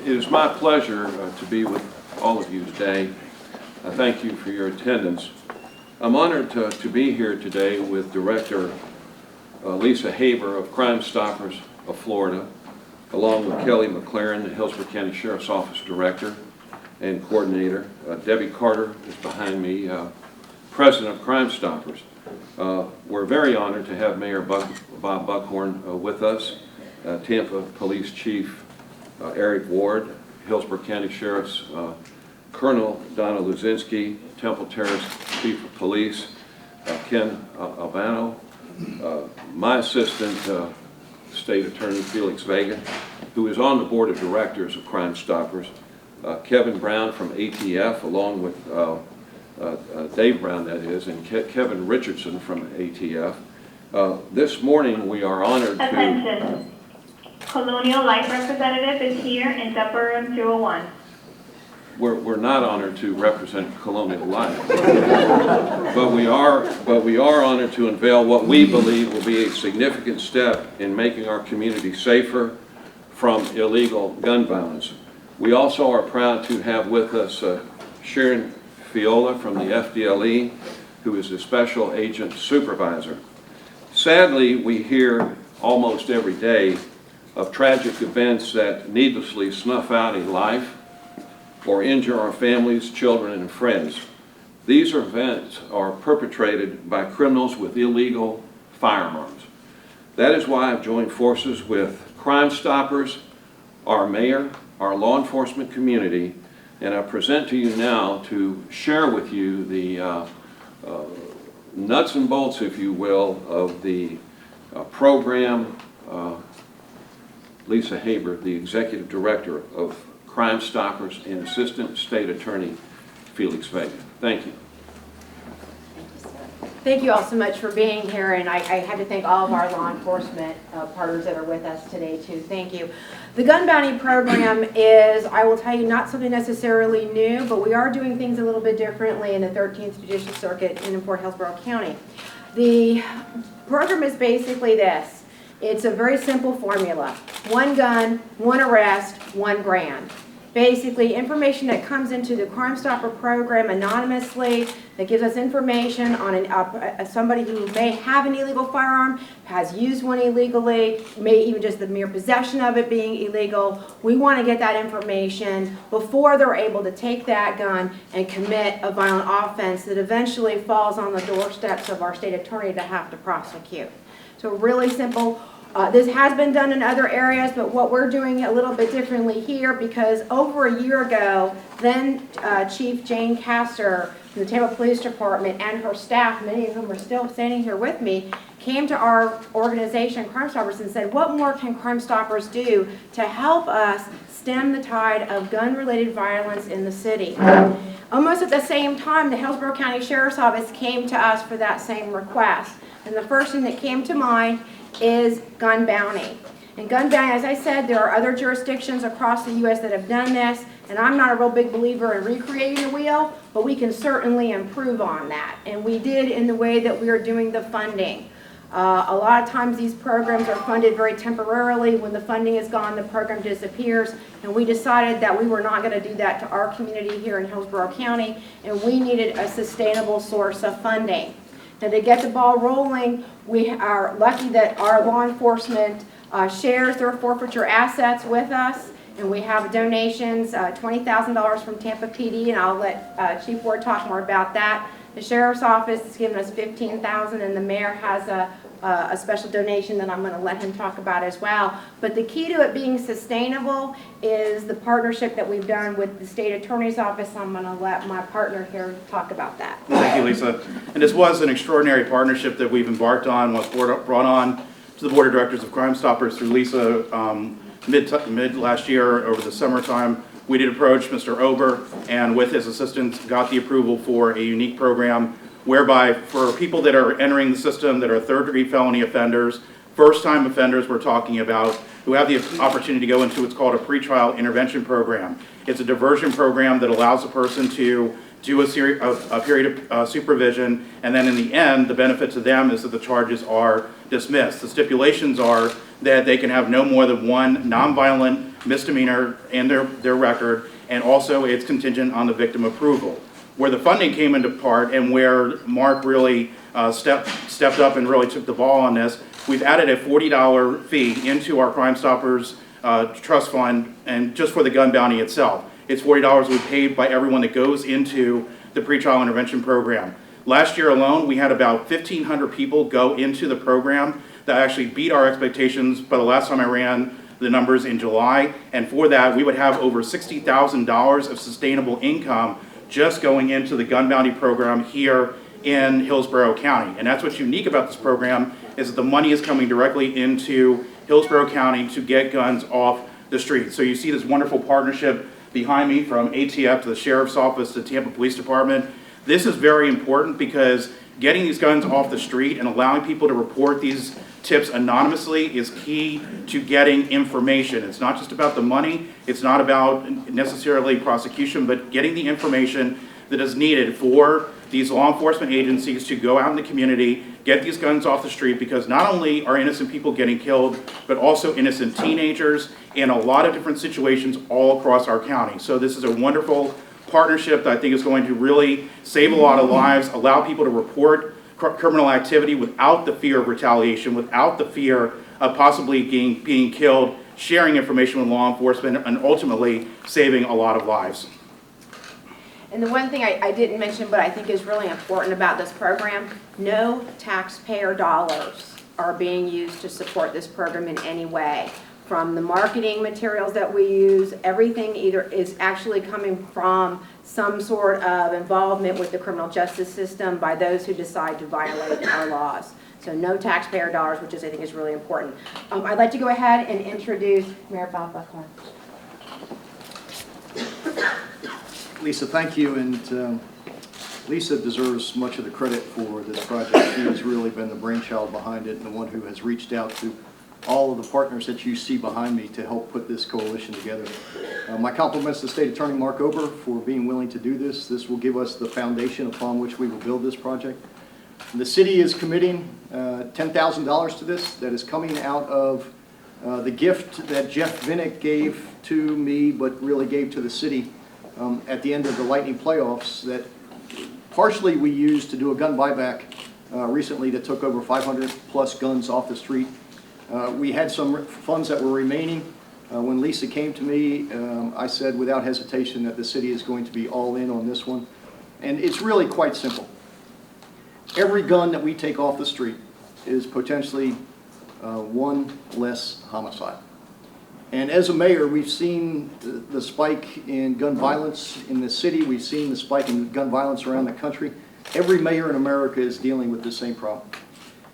It is my pleasure to be with all of you today. Thank you for your attendance. I'm honored to be here today with Director Lisa Haber of Crime Stoppers of Florida, along with Kelly McLaren, the Hillsborough County Sheriff's Office Director and Coordinator. Debbie Carter is behind me, President of Crime Stoppers. We're very honored to have Mayor Bob Buckhorn with us, Tampa Police Chief Eric Ward, Hillsborough County Sheriff's Colonel Donna Luzinski, Temple Terrace Chief of Police Ken Albano, my assistant State Attorney Felix Vega, who is on the Board of Directors of Crime Stoppers, Kevin Brown from ATF, along with Dave Brown, that is, and Kevin Richardson from ATF. This morning we are honored to... Attention. Colonial Life representative is here in Upper Room 201. We're not honored to represent Colonial Life, but we are honored to unveil what we believe will be a significant step in making our community safer from illegal gun violence. We also are proud to have with us Sharon Fiola from the FDLE, who is the Special Agent Supervisor. Sadly, we hear almost every day of tragic events that needlessly snuff out a life or injure our families, children, and friends. These events are perpetrated by criminals with illegal firearms. That is why I've joined forces with Crime Stoppers, our mayor, our law enforcement community, and I present to you now to share with you the nuts and bolts, if you will, of the program. Lisa Haber, the Executive Director of Crime Stoppers, and Assistant State Attorney Felix Vega. Thank you. Thank you all so much for being here, and I have to thank all of our law enforcement partners that are with us today too. Thank you. The gun bounty program is, I will tell you, not something necessarily new, but we are doing things a little bit differently in the 13th Judicial Circuit in Fort Hillsborough County. The program is basically this. It's a very simple formula. One gun, one arrest, $1 grand. Basically, information that comes into the Crime Stopper program anonymously that gives us information on somebody who may have an illegal firearm, has used one illegally, may even just the mere possession of it being illegal. We want to get that information before they're able to take that gun and commit a violent offense that eventually falls on the doorsteps of our state attorney to have to prosecute. So really simple. This has been done in other areas, but what we're doing a little bit differently here, because over a year ago, then Chief Jane Castor from the Tampa Police Department and her staff, many of whom are still standing here with me, came to our organization, Crime Stoppers, and said, what more can Crime Stoppers do to help us stem the tide of gun-related violence in the city? Almost at the same time, the Hillsborough County Sheriff's Office came to us for that same request. And the first thing that came to mind is gun bounty. And gun bounty, as I said, there are other jurisdictions across the U.S. that have done this, and I'm not a real big believer in recreating the wheel, but we can certainly improve on that. And we did in the way that we are doing the funding. A lot of times these programs are funded very temporarily. When the funding is gone, the program disappears, and we decided that we were not going to do that to our community here in Hillsborough County, and we needed a sustainable source of funding. Now, to get the ball rolling, we are lucky that our law enforcement shares their forfeiture assets with us, and we have donations, $20,000 from Tampa PD, and I'll let Chief Ward talk more about that. The Sheriff's Office has given us $15,000, and the Mayor has a special donation that I'm going to let him talk about as well. But the key to it being sustainable is the partnership that we've done with the State Attorney's Office. I'm going to let my partner here talk about that. Thank you, Lisa. And this was an extraordinary partnership that we've embarked on, was brought on to the Board of Directors of Crime Stoppers through Lisa mid last year over the summertime. We did approach Mr. Ober, and with his assistance got the approval for a unique program whereby for people that are entering the system that are third-degree felony offenders, first-time offenders we're talking about, who have the opportunity to go into what's called a pretrial intervention program. It's a diversion program that allows a person to do a period of supervision, and then in the end, the benefit to them is that the charges are dismissed. The stipulations are that they can have no more than one nonviolent misdemeanor in their record, and also it's contingent on the victim approval. Where the funding came into part and where Mark really stepped up and really took the ball on this, we've added a $40 fee into our Crime Stoppers trust fund, and just for the gun bounty itself. It's $40 we paid by everyone that goes into the pretrial intervention program. Last year alone, we had about 1,500 people go into the program that actually beat our expectations. But the last time I ran the numbers in July, and for that, we would have over $60,000 of sustainable income just going into the gun bounty program here in Hillsborough County. And that's what's unique about this program, is that the money is coming directly into Hillsborough County to get guns off the street. So you see this wonderful partnership behind me, from ATF to the Sheriff's Office to Tampa Police Department. This is very important because getting these guns off the street and allowing people to report these tips anonymously is key to getting information. It's not just about the money, it's not about necessarily prosecution, but getting the information that is needed for these law enforcement agencies to go out in the community, get these guns off the street, because not only are innocent people getting killed, but also innocent teenagers in a lot of different situations all across our county. So this is a wonderful partnership that I think is going to really save a lot of lives, allow people to report criminal activity without the fear of retaliation, without the fear of possibly being killed, sharing information with law enforcement, and ultimately saving a lot of lives. And the one thing I didn't mention, but I think is really important about this program, no taxpayer dollars are being used to support this program in any way. From the marketing materials that we use, everything either is actually coming from some sort of involvement with the criminal justice system by those who decide to violate our laws. So no taxpayer dollars, which I think is really important. I'd like to go ahead and introduce Mayor Bob Buckhorn. Lisa, thank you, and Lisa deserves much of the credit for this project. She has really been the brainchild behind it and the one who has reached out to all of the partners that you see behind me to help put this coalition together. My compliments to State Attorney Mark Ober for being willing to do this. This will give us the foundation upon which we will build this project. The city is committing $10,000 to this. That is coming out of the gift that Jeff Vinnick gave to me, but really gave to the city at the end of the Lightning playoffs, that partially we used to do a gun buyback recently that took over 500 plus guns off the street. We had some funds that were remaining. When Lisa came to me, I said without hesitation that the city is going to be all in on this one. And it's really quite simple. Every gun that we take off the street is potentially one less homicide. And as a mayor, we've seen the spike in gun violence in the city. We've seen the spike in gun violence around the country. Every mayor in America is dealing with the same problem.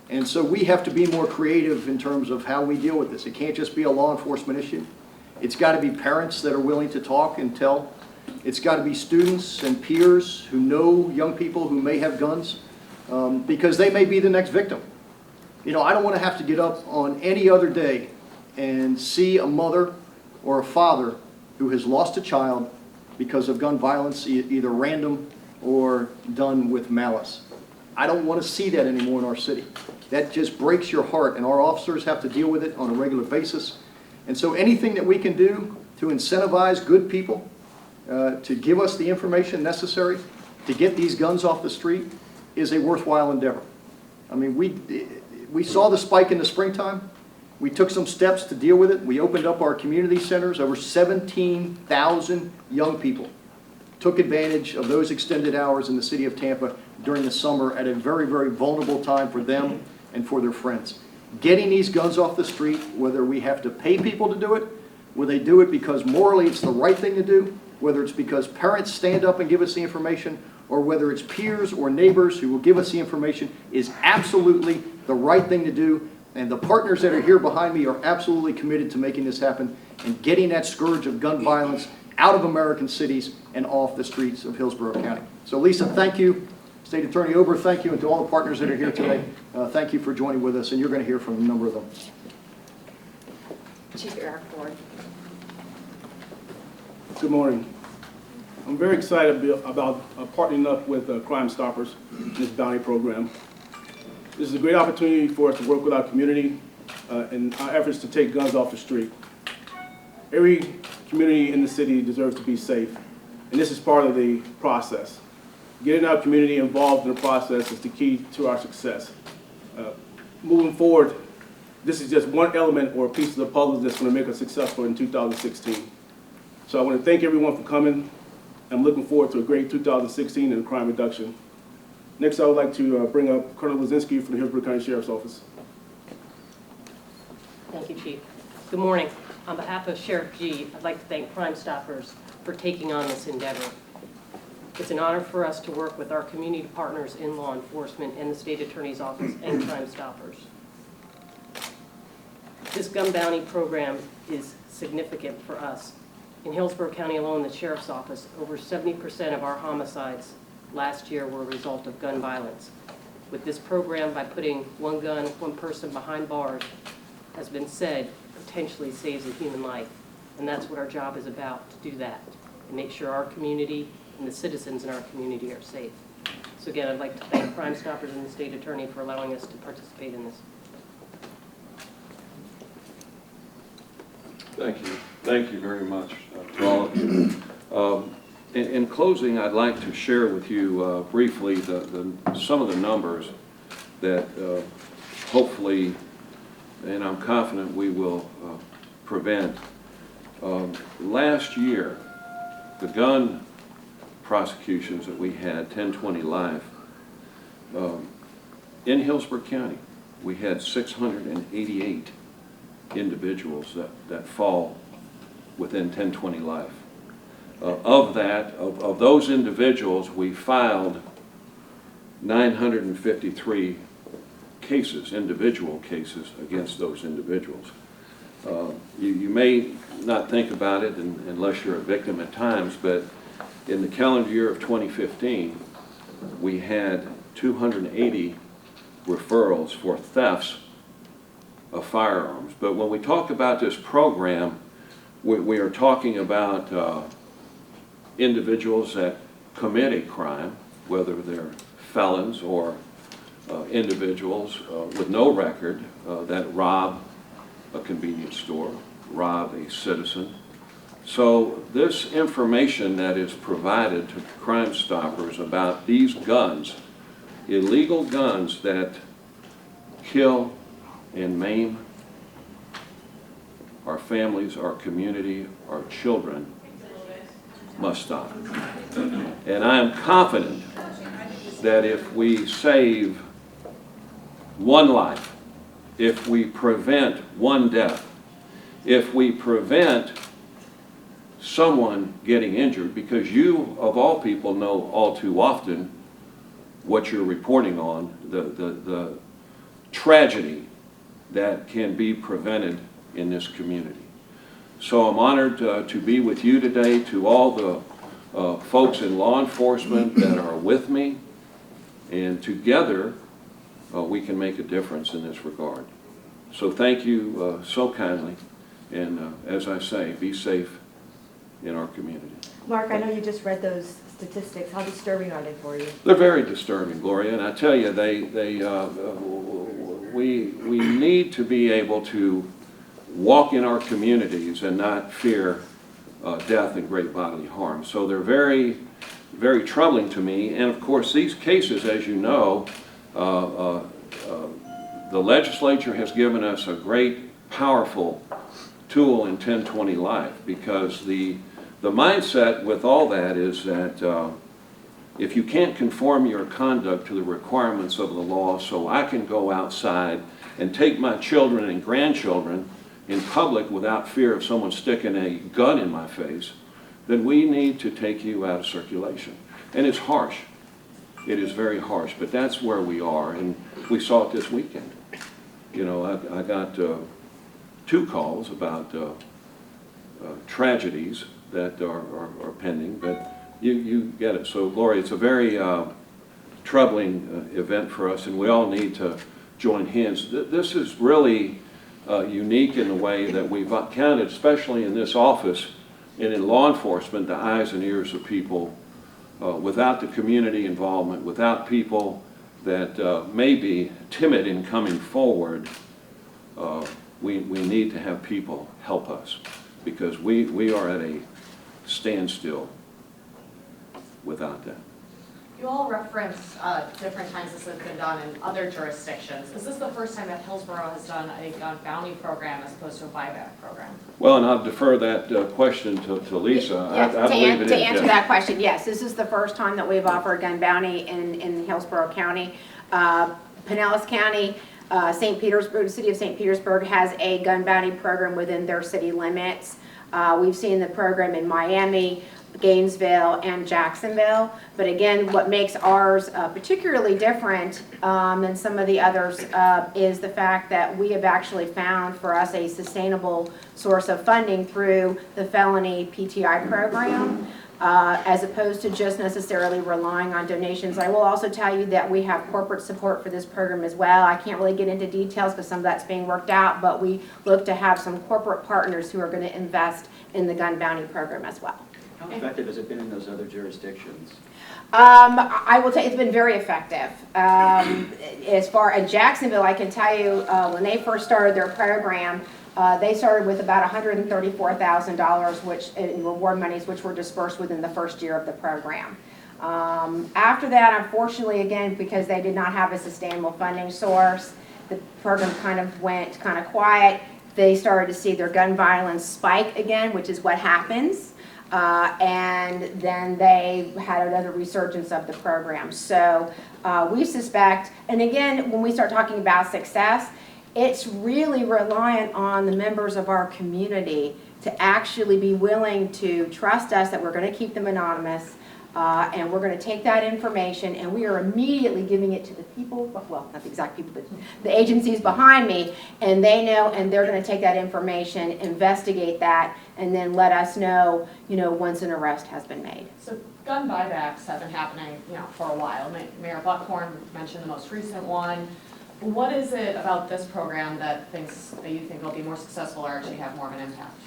And so we have to be more creative in terms of how we deal with this. It can't just be a law enforcement issue. It's got to be parents that are willing to talk and tell. It's got to be students and peers who know young people who may have guns, because they may be the next victim. You know, I don't want to have to get up on any other day and see a mother or a father who has lost a child because of gun violence, either random or done with malice. I don't want to see that anymore in our city. That just breaks your heart, and our officers have to deal with it on a regular basis. And so anything that we can do to incentivize good people to give us the information necessary to get these guns off the street is a worthwhile endeavor. I mean, we saw the spike in the springtime. We took some steps to deal with it. We opened up our community centers. Over 17,000 young people took advantage of those extended hours in the city of Tampa during the summer at a very, very vulnerable time for them and for their friends. Getting these guns off the street, whether we have to pay people to do it, whether they do it because morally it's the right thing to do, whether it's because parents stand up and give us the information, or whether it's peers or neighbors who will give us the information, is absolutely the right thing to do. And the partners that are here behind me are absolutely committed to making this happen and getting that scourge of gun violence out of American cities and off the streets of Hillsborough County. So Lisa, thank you. State Attorney Ober, thank you. And to all the partners that are here today, thank you for joining with us. And you're going to hear from a number of them. Chief Eric Ford. Good morning. I'm very excited about partnering up with Crime Stoppers in this bounty program. This is a great opportunity for us to work with our community in our efforts to take guns off the street. Every community in the city deserves to be safe, and this is part of the process. Getting our community involved in the process is the key to our success. Moving forward, this is just one element or a piece of the puzzle that's going to make us successful in 2016. So I want to thank everyone for coming. I'm looking forward to a great 2016 in crime reduction. Next, I would like to bring up Colonel Lazinski from the Hillsborough County Sheriff's Office. Thank you, Chief. Good morning. On behalf of Sheriff G, I'd like to thank Crime Stoppers for taking on this endeavor. It's an honor for us to work with our community partners in law enforcement and the State Attorney's Office and Crime Stoppers. This gun bounty program is significant for us. In Hillsborough County alone, the Sheriff's Office, over 70% of our homicides last year were a result of gun violence. With this program, by putting one gun, one person behind bars, has been said, potentially saves a human life. And that's what our job is about, to do that, and make sure our community and the citizens in our community are safe. So again, I'd like to thank Crime Stoppers and the State Attorney for allowing us to participate in this. Thank you. Thank you very much to all of you. In closing, I'd like to share with you briefly some of the numbers that hopefully, and I'm confident we will prevent. Last year, the gun prosecutions that we had, 1020 live, in Hillsborough County, we had 688 individuals that fall within 1020 life. Of those individuals, we filed 953 cases, individual cases against those individuals. You may not think about it unless you're a victim at times, but in the calendar year of 2015, we had 280 referrals for thefts of firearms. But when we talk about this program, we are talking about individuals that commit a crime, whether they're felons or individuals with no record that rob a convenience store, rob a citizen. So this information that is provided to Crime Stoppers about these guns, illegal guns that kill and maim our families, our community, our children, must stop. And I am confident that if we save one life, if we prevent one death, if we prevent someone getting injured, because you, of all people, know all too often what you're reporting on, the tragedy that can be prevented in this community. So I'm honored to be with you today, to all the folks in law enforcement that are with me, and together we can make a difference in this regard. So thank you so kindly, and as I say, be safe in our community. Mark, I know you just read those statistics. How disturbing are they for you? They're very disturbing, Gloria, and I tell you, we need to be able to walk in our communities and not fear death and great bodily harm. So they're very, very troubling to me. And of course, these cases, as you know, the legislature has given us a great, powerful tool in 1020 Life, because the mindset with all that is that if you can't conform your conduct to the requirements of the law, so I can go outside and take my children and grandchildren in public without fear of someone sticking a gun in my face, then we need to take you out of circulation. And it's harsh. It is very harsh, but that's where we are, and we saw it this weekend. You know, I got 2 calls about tragedies that are pending, but you get it. So, Gloria, it's a very troubling event for us, and we all need to join hands. This is really unique in the way that we've counted, especially in this office and in law enforcement, the eyes and ears of people. Without the community involvement, without people that may be timid in coming forward, we need to have people help us. because we are at a standstill without that. You all reference different times this has been done in other jurisdictions. Is this the first time that Hillsborough has done a gun bounty program as opposed to a buyback program? Well, and I'll defer that question to Lisa. Yes, I believe it is. to answer yes. that question, yes, this is the first time that we've offered gun bounty in Hillsborough County. Pinellas County, St. Petersburg, the city of St. Petersburg has a gun bounty program within their city limits. We've seen the program in Miami, Gainesville, and Jacksonville. But again, what makes ours particularly different than some of the others is the fact that we have actually found for us a sustainable source of funding through the felony PTI program, as opposed to just necessarily relying on donations. I will also tell you that we have corporate support for this program as well. I can't really get into details because some of that's being worked out, but we look to have some corporate partners who are going to invest in the gun bounty program as well. How effective has it been in those other jurisdictions? I will tell you, it's been very effective. As far as Jacksonville, I can tell you, when they first started their program, they started with about $134,000 which in reward monies, which were dispersed within the first year of the program. After that, unfortunately, again, because they did not have a sustainable funding source, the program kind of went kind of quiet. They started to see their gun violence spike again, which is what happens. And then they had another resurgence of the program. So we suspect, and again, when we start talking about success, it's really reliant on the members of our community to actually be willing to trust us that we're going to keep them anonymous, and we're going to take that information and we are immediately giving it to the people, well, not the exact people, but the agencies behind me, and they know, and they're going to take that information, investigate that, and then let us know, once an arrest has been made. So gun buybacks have been happening, for a while. Mayor Buckhorn mentioned the most recent one. What is it about this program that you think will be more successful or actually have more of an impact?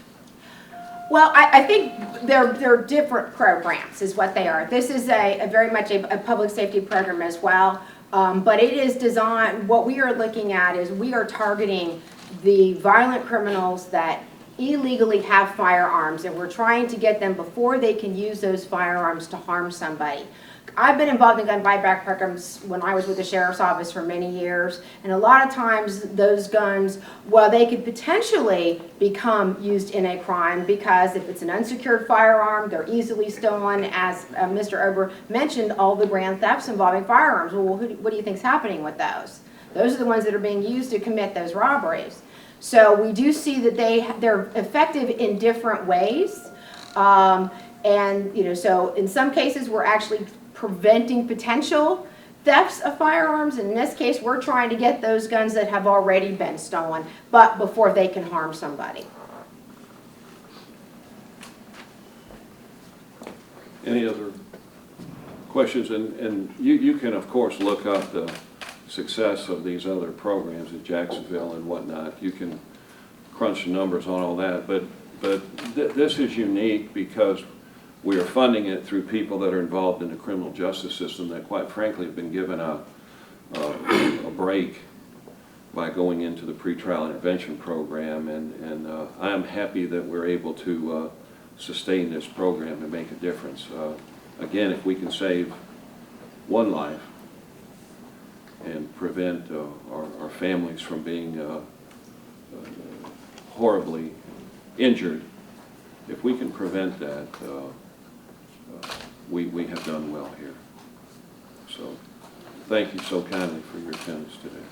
Well, I think they're different programs is what they are. This is a very much a public safety program as well, but it is designed, what we are looking at is we are targeting the violent criminals that illegally have firearms, and we're trying to get them before they can use those firearms to harm somebody. I've been involved in gun buyback programs when I was with the sheriff's office for many years, and a lot of times those guns, well, they could potentially become used in a crime because if it's an unsecured firearm, they're easily stolen. As Mr. Ober mentioned, all the grand thefts involving firearms. Well, what do you think is happening with those? Those are the ones that are being used to commit those robberies. So we do see that they're effective in different ways, and so in some cases we're actually preventing potential thefts of firearms. In this case, we're trying to get those guns that have already been stolen, but before they can harm somebody. Any other questions? And you can, of course, look up the success of these other programs at Jacksonville and whatnot. You can crunch the numbers on all that, but this is unique because we are funding it through people that are involved in the criminal justice system that, quite frankly, have been given a break by going into the pretrial intervention program, and I am happy that we're able to sustain this program and make a difference. Again, if we can save one life and prevent our families from being horribly injured, if we can prevent that, we have done well here. So thank you so kindly for your attendance today.